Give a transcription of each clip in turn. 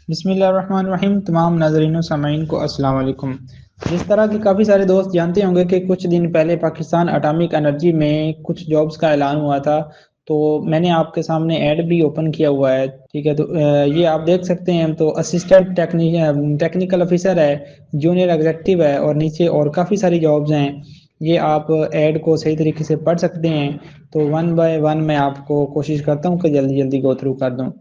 बिस्मिल्लाहिर्रहमानिर्रहीम। तमाम नाज़रीन व सामाईन को अस्सलाम वालेकुम। जिस तरह के काफ़ी सारे दोस्त जानते होंगे कि कुछ दिन पहले पाकिस्तान एटॉमिक एनर्जी में कुछ जॉब्स का ऐलान हुआ था, तो मैंने आपके सामने ऐड भी ओपन किया हुआ है। ठीक है, तो ये आप देख सकते हैं। तो असिस्टेंट टेक्निकल ऑफिसर है, जूनियर एग्जेक्टिव है और नीचे और काफ़ी सारी जॉब्स हैं। ये आप ऐड को सही तरीके से पढ़ सकते हैं। तो वन बाय वन मैं आपको कोशिश करता हूँ कि जल्दी जल्दी गो थ्रू कर दूँ।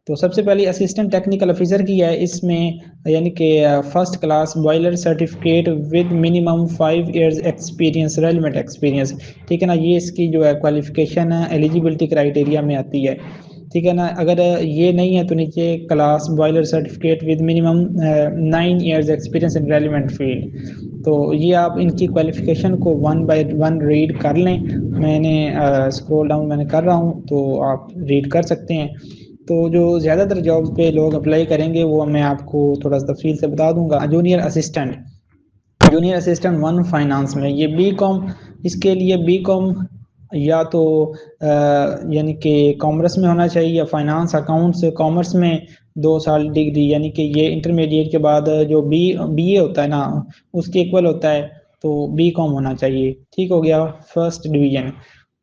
तो सबसे पहले असिस्टेंट टेक्निकल ऑफिसर की है। इसमें यानी कि first class boiler certificate with minimum 5 years experience, relevant experience. ठीक है ना, ये इसकी जो है क्वालिफिकेशन एलिजिबिलिटी क्राइटेरिया में आती है। ठीक है ना, अगर ये नहीं है तो नीचे class boiler certificate with minimum 9 years experience in relevant field. तो ये आप इनकी क्वालिफिकेशन को वन बाय वन रीड कर लें। मैंने स्क्रॉल डाउन मैंने कर रहा हूँ, तो आप रीड कर सकते हैं। तो जो ज़्यादातर जॉब्स पे लोग अप्लाई करेंगे वो मैं आपको थोड़ा सा तफसील से बता दूंगा। जूनियर असिस्टेंट वन फाइनेंस में ये बी कॉम, इसके लिए बी कॉम या तो यानी कि कॉमर्स में होना चाहिए या फाइनेंस अकाउंट्स कॉमर्स में 2 साल डिग्री, यानी कि ये इंटरमीडिएट के बाद जो बीए होता है ना, उसके इक्वल होता है। तो बी कॉम होना चाहिए। ठीक हो गया, फर्स्ट डिवीजन।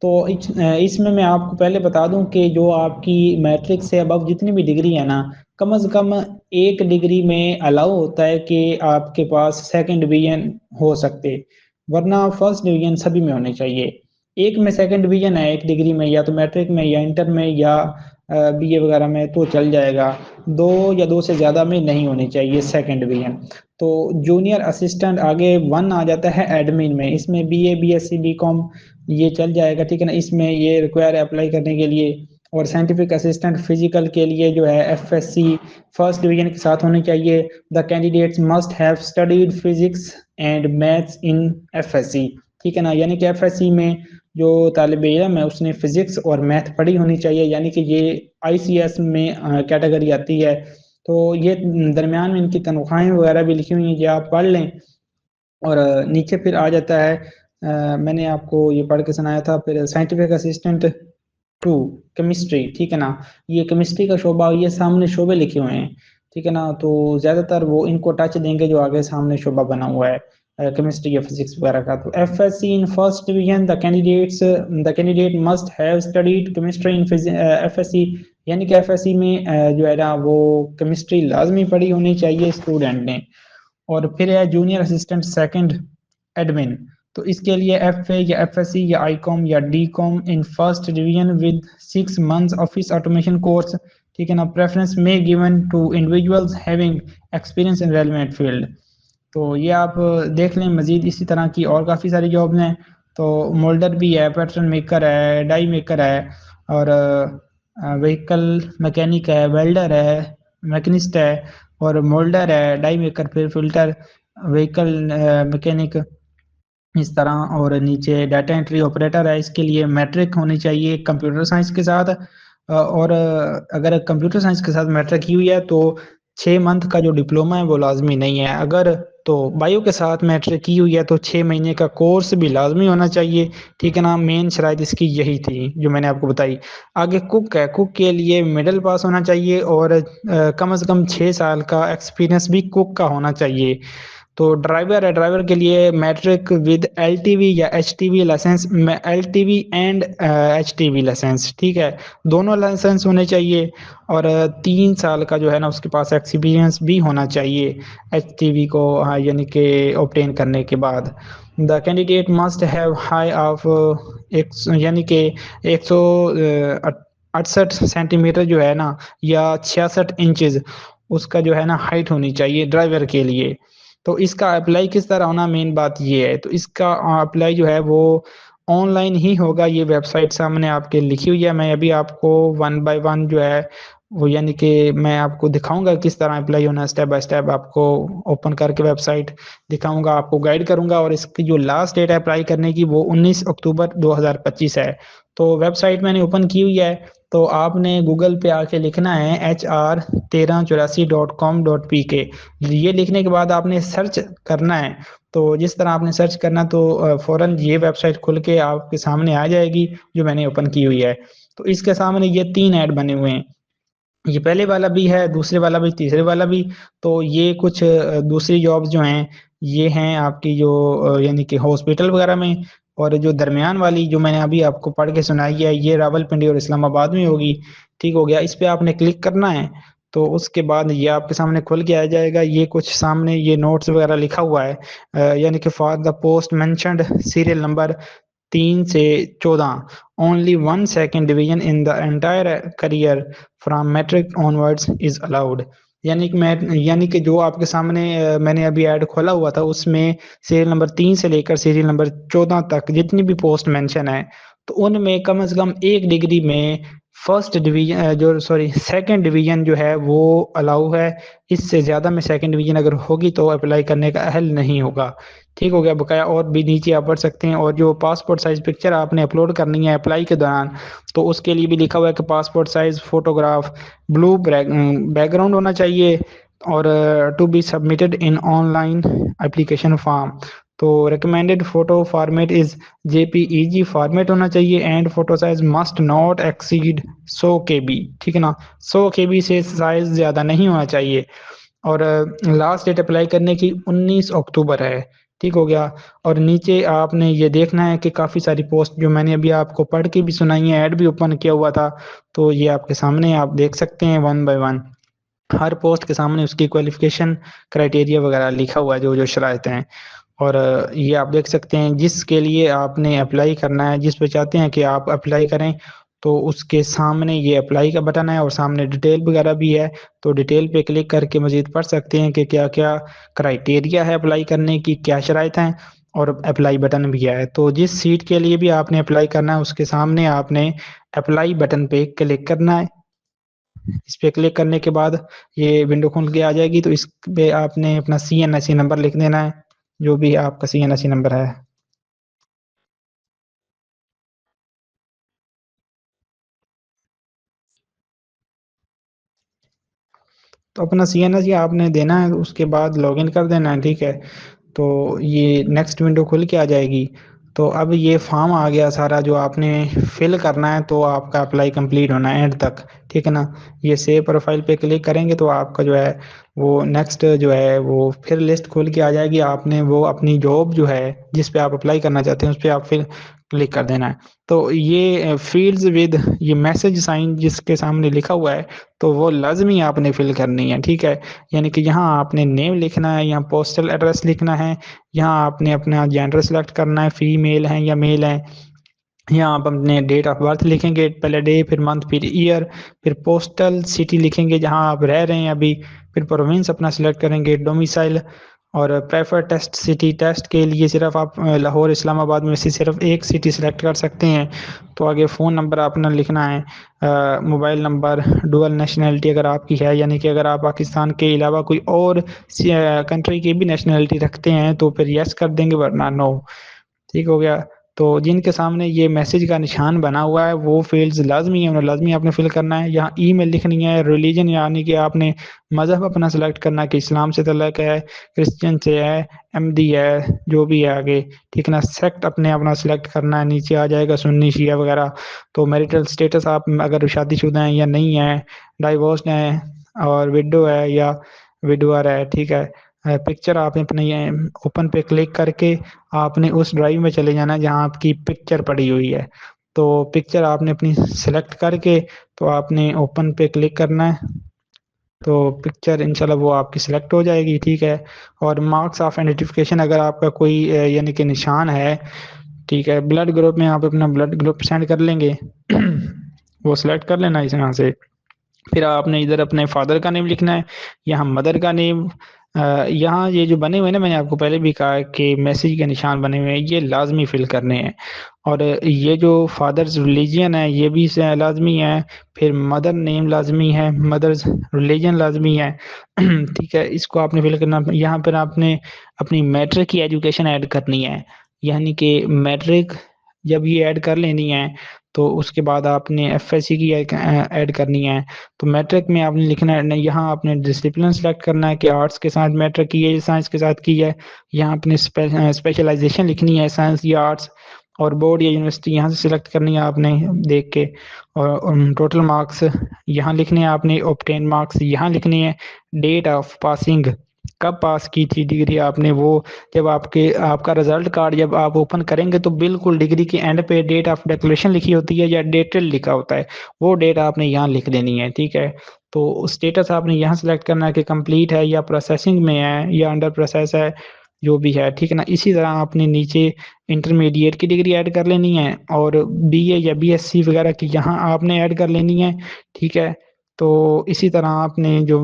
तो इसमें मैं आपको पहले बता दूं कि जो आपकी मैट्रिक से अबव जितनी भी डिग्री है ना, कम से कम एक डिग्री में अलाउ होता है कि आपके पास सेकंड डिवीजन हो सकते, वरना फर्स्ट डिवीजन सभी में होने चाहिए। एक में सेकंड डिवीजन है एक डिग्री में, या तो मैट्रिक में या इंटर में या बीए वगैरह में तो चल जाएगा। दो या दो से ज़्यादा में नहीं होनी चाहिए सेकंड डिवीजन। तो जूनियर असिस्टेंट आगे वन आ जाता है एडमिन में। इसमें बीए बीएससी बीकॉम ये चल जाएगा। ठीक है ना, इसमें ये रिक्वायर है अप्लाई करने के लिए। और साइंटिफिक असिस्टेंट फिजिकल के लिए जो है एफएससी फर्स्ट डिवीजन के साथ होनी चाहिए। The candidates must have studied physics and maths in FSc. ठीक है ना, यानी कि एफएससी में जो तालिब इल्म है उसने फिजिक्स और मैथ पढ़ी होनी चाहिए, यानी कि ये आईसीएस में कैटेगरी आती है। तो ये दरमियान में इनकी तनख्वाहें वगैरह भी लिखी हुई हैं, ये आप पढ़ लें। और नीचे फिर आ जाता है, मैंने आपको ये पढ़ के सुनाया था। फिर साइंटिफिक असिस्टेंट टू केमिस्ट्री। ठीक है ना, ये केमिस्ट्री का शोबा, ये सामने शोबे लिखे हुए हैं। ठीक है ना, तो ज़्यादातर वो इनको टच देंगे जो आगे सामने शोबा बना हुआ है केमिस्ट्री या फिजिक्स वगैरह का। तो FSc in first division the candidate must have studied chemistry in FSc, यानी कि एफएससी में जो है ना वो केमिस्ट्री लाजमी पढ़ी होनी चाहिए स्टूडेंट ने। और फिर है जूनियर असिस्टेंट सेकंड एडमिन। तो इसके लिए एफ ए या एफ एस सी या आई कॉम या D com in first division with 6 months office automation course. ठीक है ना, प्रेफरेंस में given to individuals having experience in relevant field. तो ये आप देख लें। मजीद इसी तरह की और काफ़ी सारी जॉब्स हैं। तो मोल्डर भी है, पैटर्न मेकर है, डाई मेकर है, और व्हीकल मैकेनिक है, वेल्डर है, मैकेनिस्ट है, और मोल्डर है, डाई मेकर, फिर फिल्टर, व्हीकल मैकेनिक, इस तरह। और नीचे डाटा एंट्री ऑपरेटर है, इसके लिए मैट्रिक होनी चाहिए कंप्यूटर साइंस के साथ। और अगर कंप्यूटर साइंस के साथ मैट्रिक की हुई है तो 6 मंथ का जो डिप्लोमा है वो लाजमी नहीं है। अगर तो बायो के साथ मैट्रिक की हुई है तो 6 महीने का कोर्स भी लाजमी होना चाहिए। ठीक है ना, मेन शराइत इसकी यही थी जो मैंने आपको बताई। आगे कुक है, कुक के लिए मिडिल पास होना चाहिए और कम से कम 6 साल का एक्सपीरियंस भी कुक का होना चाहिए। तो ड्राइवर है, ड्राइवर के लिए मैट्रिक विद एलटीवी या HTV licence, LTV and HTV licence. ठीक है, दोनों लाइसेंस होने चाहिए। और 3 साल का जो है ना उसके पास एक्सपीरियंस भी होना चाहिए एचटीवी को, हाँ, यानी कि ऑब्टेन करने के बाद। The candidate must have high of एक, यानी कि 168 सेंटीमीटर जो है ना, या 66 इंचज उसका जो है ना हाइट होनी चाहिए ड्राइवर के लिए। तो इसका अप्लाई किस तरह होना, मेन बात ये है। तो इसका अप्लाई जो है वो ऑनलाइन ही होगा। ये वेबसाइट सामने आपके लिखी हुई है। मैं अभी आपको वन बाय वन जो है वो, यानी कि मैं आपको दिखाऊंगा किस तरह अप्लाई होना है, स्टेप बाय स्टेप आपको ओपन करके वेबसाइट दिखाऊंगा, आपको गाइड करूंगा। और इसकी जो लास्ट डेट है अप्लाई करने की वो 19 अक्टूबर 2025 है। तो वेबसाइट मैंने ओपन की हुई है। तो आपने गूगल पे आके लिखना है HR1384.com.pk। ये लिखने के बाद आपने सर्च करना है। तो जिस तरह आपने सर्च करना, तो फ़ौरन ये वेबसाइट खुल के आपके सामने आ जाएगी जो मैंने ओपन की हुई है। तो इसके सामने ये 3 ऐड बने हुए हैं। ये पहले वाला भी है, दूसरे वाला भी, तीसरे वाला भी। तो ये कुछ दूसरी जॉब्स जो हैं ये हैं आपकी जो यानी कि हॉस्पिटल वगैरह में। और जो दरमियान वाली जो मैंने अभी आपको पढ़ के सुनाई है ये रावलपिंडी और इस्लामाबाद में होगी। ठीक हो गया, इस पे आपने क्लिक करना है। तो उसके बाद ये आपके सामने खुल के आ जाएगा, ये कुछ सामने ये नोट्स वगैरह लिखा हुआ है, यानी कि for the post mentioned serial number 3 से 14 only 1 second division in the entire career from matric onwards is allowed. यानी कि जो आपके सामने मैंने अभी ऐड खोला हुआ था उसमें सीरियल नंबर 3 से लेकर सीरियल नंबर 14 तक जितनी भी पोस्ट मेंशन है तो उनमें कम से कम एक डिग्री में फर्स्ट डिवीजन जो सॉरी सेकंड डिवीजन जो है वो अलाउ है। इससे ज़्यादा में सेकंड डिवीजन अगर होगी तो अप्लाई करने का अहल नहीं होगा। ठीक हो गया, बकाया और भी नीचे आप पढ़ सकते हैं। और जो पासपोर्ट साइज पिक्चर आपने अपलोड करनी है अप्लाई के दौरान तो उसके लिए भी लिखा हुआ है कि passport size photograph blue background होना चाहिए और to be submitted in online application form. तो recommended photo format is JPEG format होना चाहिए and photo size must not exceed 100 KB। ठीक है ना, 100 KB से साइज ज़्यादा नहीं होना चाहिए। और लास्ट डेट अप्लाई करने की 19 अक्टूबर है। ठीक हो गया। और नीचे आपने ये देखना है कि काफ़ी सारी पोस्ट जो मैंने अभी आपको पढ़ के भी सुनाई है, ऐड भी ओपन किया हुआ था, तो ये आपके सामने आप देख सकते हैं one by one. Her post के सामने उसकी क्वालिफिकेशन क्राइटेरिया वगैरह लिखा हुआ है, जो जो शरारतें हैं। और ये आप देख सकते हैं जिसके लिए आपने अप्लाई करना है, जिस पे चाहते हैं कि आप अप्लाई करें तो उसके सामने ये अप्लाई का बटन है और सामने डिटेल वगैरह भी है। तो डिटेल पे क्लिक करके मज़ीद पढ़ सकते हैं कि क्या क्या क्राइटेरिया है अप्लाई करने की, क्या शराइत हैं। और अप्लाई बटन भी है। तो जिस सीट के लिए भी आपने अप्लाई करना है उसके सामने आपने अप्लाई बटन पे क्लिक करना है। इस पे क्लिक करने के बाद ये विंडो खुल के आ जाएगी। तो इस पे आपने अपना CNSE नंबर लिख देना है, जो भी आपका CNSE नंबर है। तो अपना CNSE आपने देना है, उसके बाद लॉगिन कर देना है। ठीक है, तो ये नेक्स्ट विंडो खुल के आ जाएगी। तो अब ये फॉर्म आ गया सारा जो आपने फिल करना है, तो आपका अप्लाई कंप्लीट होना है एंड तक। ठीक है ना, ये सेव प्रोफाइल पे क्लिक करेंगे तो आपका जो है वो नेक्स्ट जो है वो फिर लिस्ट खुल के आ जाएगी। आपने वो अपनी जॉब जो है जिस पे आप अप्लाई करना चाहते हैं उस पर आप फिर क्लिक कर देना है। तो ये फील्ड्स विद ये मैसेज साइन जिसके सामने लिखा हुआ है तो वो लाजमी आपने फिल करनी है। ठीक है, यानी कि यहाँ आपने नेम लिखना है, यहाँ पोस्टल एड्रेस लिखना है, यहाँ आपने अपना जेंडर सेलेक्ट करना है, फीमेल है या मेल है। यहाँ आप अपने डेट ऑफ बर्थ लिखेंगे, पहले डे फिर मंथ फिर ईयर, फिर पोस्टल सिटी लिखेंगे जहाँ आप रह रहे हैं अभी, फिर प्रोविंस अपना सिलेक्ट करेंगे, डोमिसाइल। और प्रेफर टेस्ट सिटी, टेस्ट के लिए सिर्फ आप लाहौर इस्लामाबाद में से सिर्फ एक सिटी सिलेक्ट कर सकते हैं। तो आगे फ़ोन नंबर अपना लिखना है, मोबाइल नंबर, डुअल नेशनैलिटी अगर आपकी है, यानी कि अगर आप पाकिस्तान के अलावा कोई और कंट्री की भी नेशनैलिटी रखते हैं तो फिर यस कर देंगे वरना नो। ठीक हो गया। तो जिनके सामने ये मैसेज का निशान बना हुआ है वो फील्ड्स लाजमी है, उन्हें लाजमी आपने फिल करना है। यहाँ ईमेल लिखनी है, रिलीजन यानी कि आपने मज़हब अपना सेलेक्ट करना है कि इस्लाम से तल्लक है, क्रिश्चियन से है, अहमदी है, जो भी है आगे। ठीक है ना, सेक्ट अपने अपना सेलेक्ट करना है, नीचे आ जाएगा सुन्नी शिया वगैरह। तो मैरिटल स्टेटस आप अगर शादीशुदा हैं या नहीं है, डाइवोर्स हैं और विडो है या विडोअर है। ठीक है, पिक्चर आपने अपने ये ओपन पे क्लिक करके आपने उस ड्राइव में चले जाना है जहाँ आपकी पिक्चर पड़ी हुई है। तो पिक्चर आपने अपनी सेलेक्ट करके तो आपने ओपन पे क्लिक करना है। तो पिक्चर इंशाल्लाह वो आपकी सिलेक्ट हो जाएगी। ठीक है, और मार्क्स ऑफ आइडेंटिफिकेशन अगर आपका कोई यानी कि निशान है, ठीक है, ब्लड ग्रुप में आप अपना ब्लड ग्रुप सेंड कर लेंगे वो सिलेक्ट कर लेना इस यहाँ से। फिर आपने इधर अपने फादर का नेम लिखना है, यहाँ मदर का नेम। यहाँ ये जो बने हुए हैं ना, मैंने आपको पहले भी कहा कि मैसेज के निशान बने हुए हैं, ये लाजमी फिल करने हैं। और ये जो फादर्स रिलीजन है ये भी लाजमी है। फिर मदर नेम लाजमी है, मदर्स रिलीजन लाजमी है ठीक है, इसको आपने फिल करना। यहाँ पर आपने अपनी मैट्रिक की एजुकेशन ऐड करनी है, यानी कि मैट्रिक जब ये ऐड कर लेनी है तो उसके बाद आपने एफएससी की ऐड करनी है। तो मैट्रिक में आपने लिखना है, यहाँ आपने डिसिप्लिन सेलेक्ट करना है कि आर्ट्स के साथ मैट्रिक की है, साइंस के साथ की है। यहाँ आपने स्पेशलाइजेशन लिखनी है, साइंस या आर्ट्स। और बोर्ड या यूनिवर्सिटी यहाँ से सिलेक्ट करनी है आपने देख के, और टोटल मार्क्स यहाँ लिखने हैं आपने, ऑब्टेन मार्क्स यहाँ लिखनी है, डेट ऑफ पासिंग, कब पास की थी डिग्री आपने, वो जब आपका रिजल्ट कार्ड जब आप ओपन करेंगे तो बिल्कुल डिग्री के एंड पे डेट ऑफ डिक्लेरेशन लिखी होती है या डेटेड लिखा होता है, वो डेट आपने यहाँ लिख देनी है, ठीक है। तो स्टेटस आपने यहाँ सेलेक्ट करना है कि कंप्लीट है या प्रोसेसिंग में है या अंडर प्रोसेस है, जो भी है, ठीक है ना। इसी तरह आपने नीचे इंटरमीडिएट की डिग्री ऐड कर लेनी है, और बीए या बीएससी वगैरह की यहाँ आपने ऐड कर लेनी है, ठीक है। तो इसी तरह आपने जो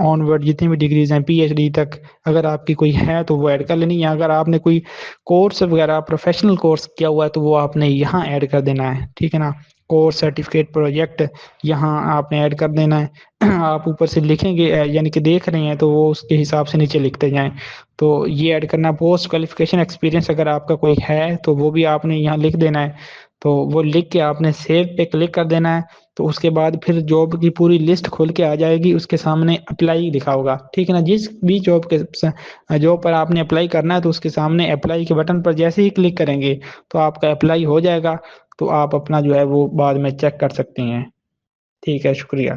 ऑनवर्ड जितनी भी डिग्रीज हैं पीएचडी तक, अगर आपकी कोई है तो वो ऐड कर लेनी है। अगर आपने कोई कोर्स वगैरह प्रोफेशनल कोर्स किया हुआ है तो वो आपने यहाँ ऐड कर देना है, ठीक है ना। कोर्स सर्टिफिकेट प्रोजेक्ट यहाँ आपने ऐड कर देना है। आप ऊपर से लिखेंगे यानी कि देख रहे हैं तो वो उसके हिसाब से नीचे लिखते जाएं। तो ये ऐड करना, पोस्ट क्वालिफिकेशन एक्सपीरियंस अगर आपका कोई है तो वो भी आपने यहाँ लिख देना है। तो वो लिख के आपने सेव पे क्लिक कर देना है। तो उसके बाद फिर जॉब की पूरी लिस्ट खुल के आ जाएगी, उसके सामने अप्लाई लिखा होगा, ठीक है ना। जिस भी जॉब पर आपने अप्लाई करना है तो उसके सामने अप्लाई के बटन पर जैसे ही क्लिक करेंगे तो आपका अप्लाई हो जाएगा। तो आप अपना जो है वो बाद में चेक कर सकते हैं। ठीक है, शुक्रिया।